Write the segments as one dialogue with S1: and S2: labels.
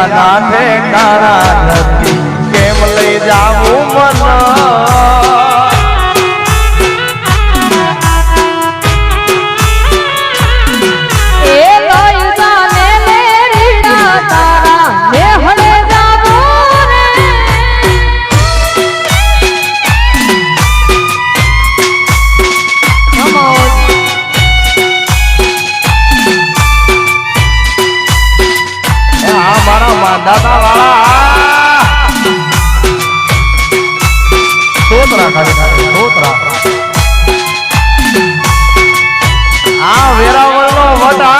S1: નળિયા કાંઠે કાણા નથી કેમ લઈ જાવું મન દાદા વાળા સોતરા સોતરા આ વેરાવળ નો વટા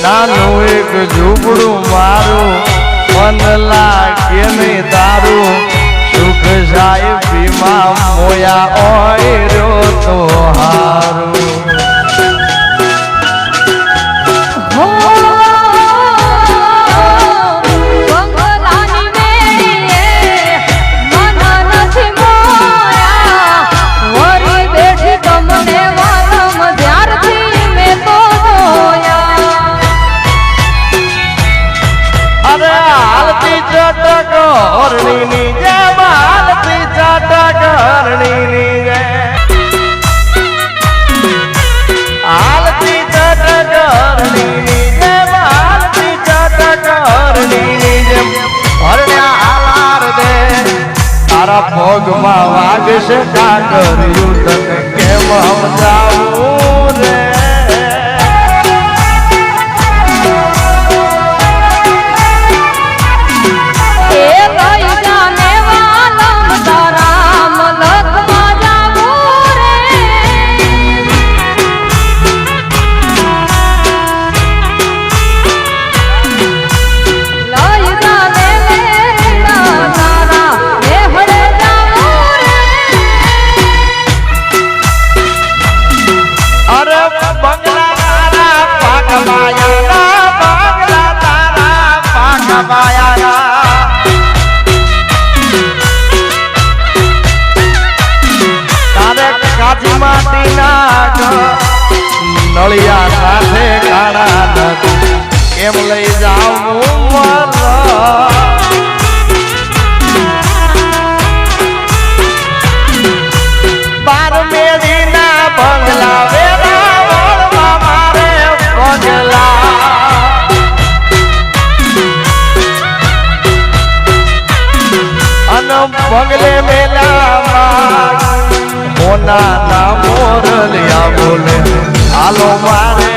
S1: નાનું એક ઝૂંપડું મારું મન લાગે નહીં તારું સુખ સાહેબ ભીમા મોયા ઓયરો તો હારું હરણીની જય માલતી ચાટક હરણીની જય આલતી ચાટક હરણીની જય માલતી ચાટક હરણીની જય હરણ્યા હાલાર દે તારા પગમાં વાગશે કાકર યુદ્ધ કેમ સમજાવું રે નળિયા સાથે કાણા નથી કેમ લઈ જાઉં બાર મેળીના બંગલા વેરાવળમાં મારે બંગલા અને બંગલે મેલામાં મોના ના મોરલિયા બોલે હાલો મારે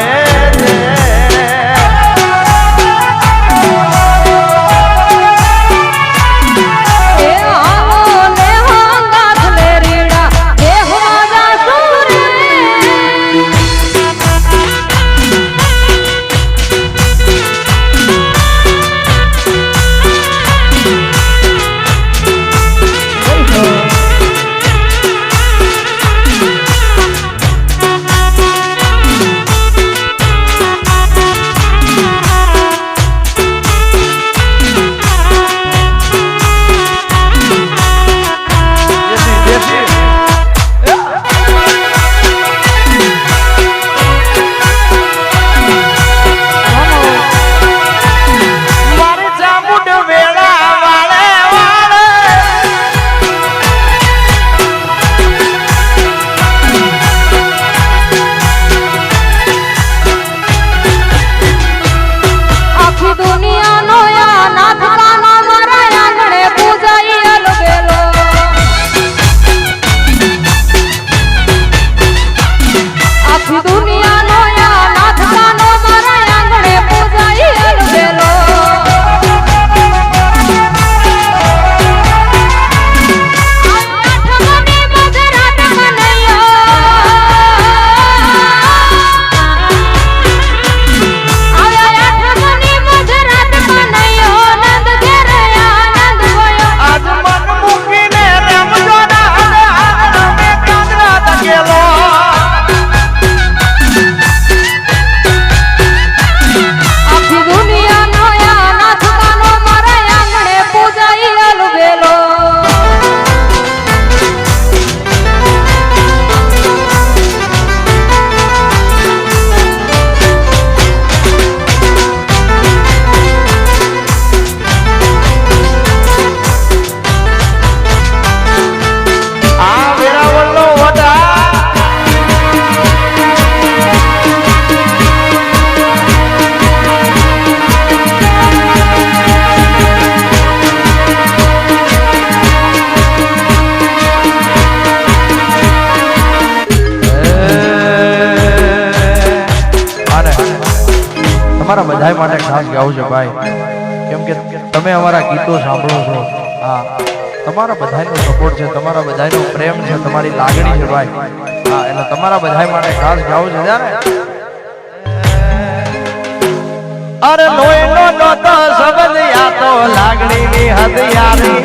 S1: બધા માટે ખાસ ગાવું છે ભાઈ, કેમ કે તમે અમારા ગીતો સાંભળો છો, હા તમારા બધાનો સપોર્ટ છે, તમારા બધાનો પ્રેમ છે, તમારી લાગણી છે ભાઈ, હા એટલે તમારા બધા માટે ખાસ ગાવું છે જાને અરે લોહી નો તો શબ્દ યા તો લાગણી ની હથિયારી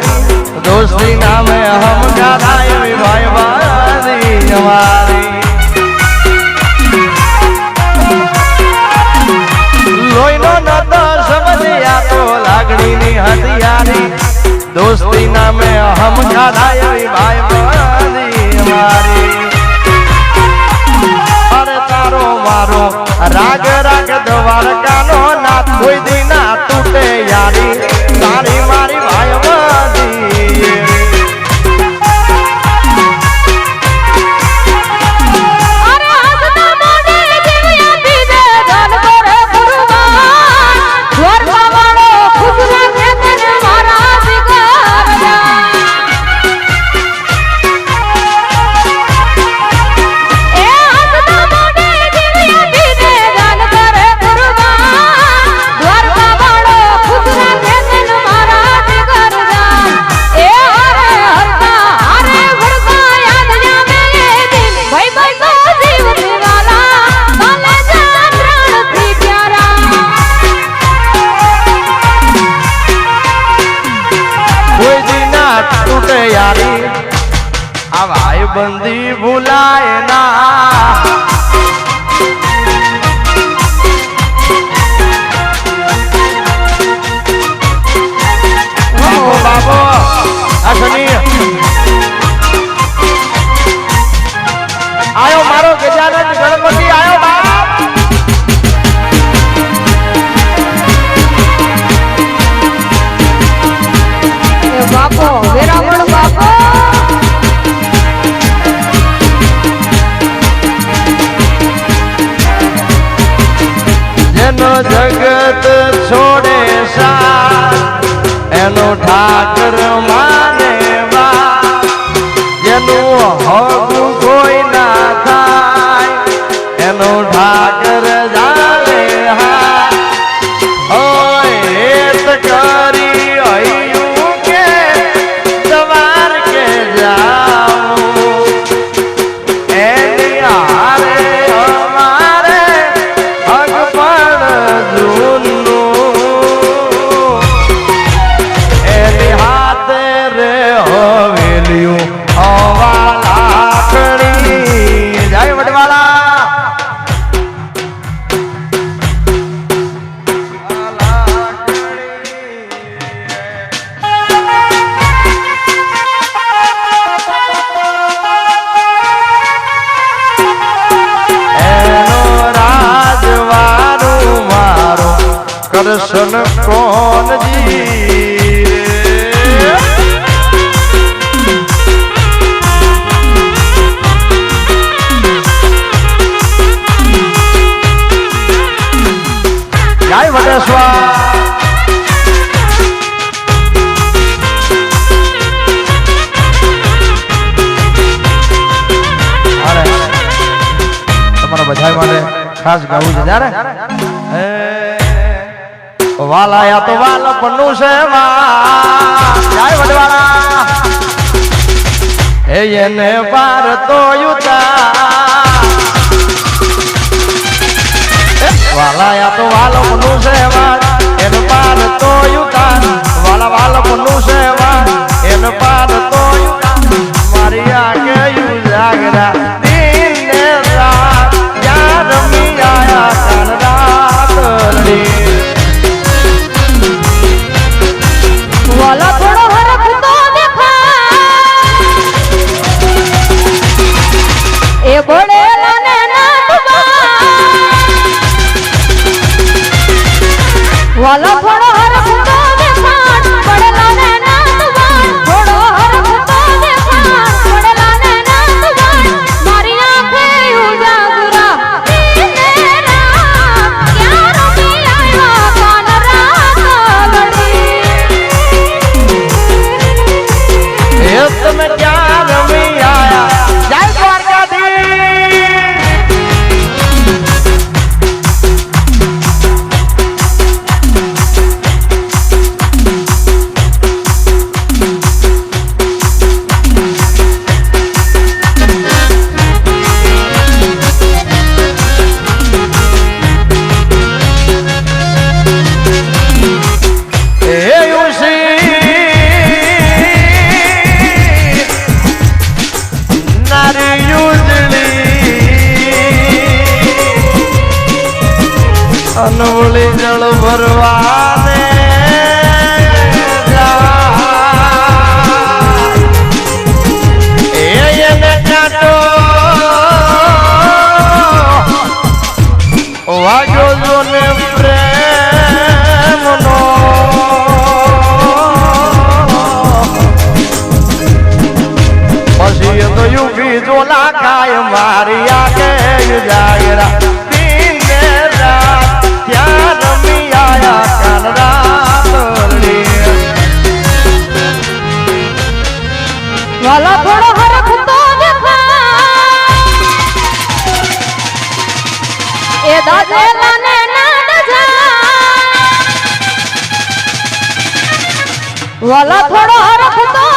S1: દોસ્તી નામે હમ ગાય ભાઈ બારી અમારી લોહી નો તો શબ્દ યા તો લાગણી ની હથિયારી દોસ્તી નામે હમ ગાય ભાઈ બારી અમારી અરે તારો મારો રાગ રાગ દ્વારકાનો નાથ કોઈ દી ના તૂટે યારી તારી મારી ભાઈ વાદી यारी आवाय बंदी भुलाए ना बाबो अशनी आयो मारो गजानन गणपति आयो बाप
S2: बापो वेरावण बापो
S1: જેનો જગત છોડે સા એનો ઠાકર માને વા જેનું હગું કોઈ ના થાય એનો ઠાકર જાણે હા ઓય હેત કરી અયું કે સવાર કે જાઉં એની હારે અમારે હગ પણ જૂનું એની હાથે રે હવેલિયું લાખણી જય વડવાળા કરશન કોનજી જય વડેશ્વર અરે તમારા બધા માટે ખાસ ગાવું છે જાણે વાલાયા તો વાલ પન્નું છે જય વડવાળા એને પાર તો યુતા વાલાયા તો વાલ પન્નું છે એને પાર તો યુતા વાલા વાલ પન્નું છે એને પાર તો યુતા મારી આગે યુ જાગરા દિન ને રાત યાર મિયાયા કાલ રાત રી
S2: वाला थोड़ा हरख तो देखा ए बड़े लाने ना वाला थोड़ा हरख तो વાલા થોડો હરખ તો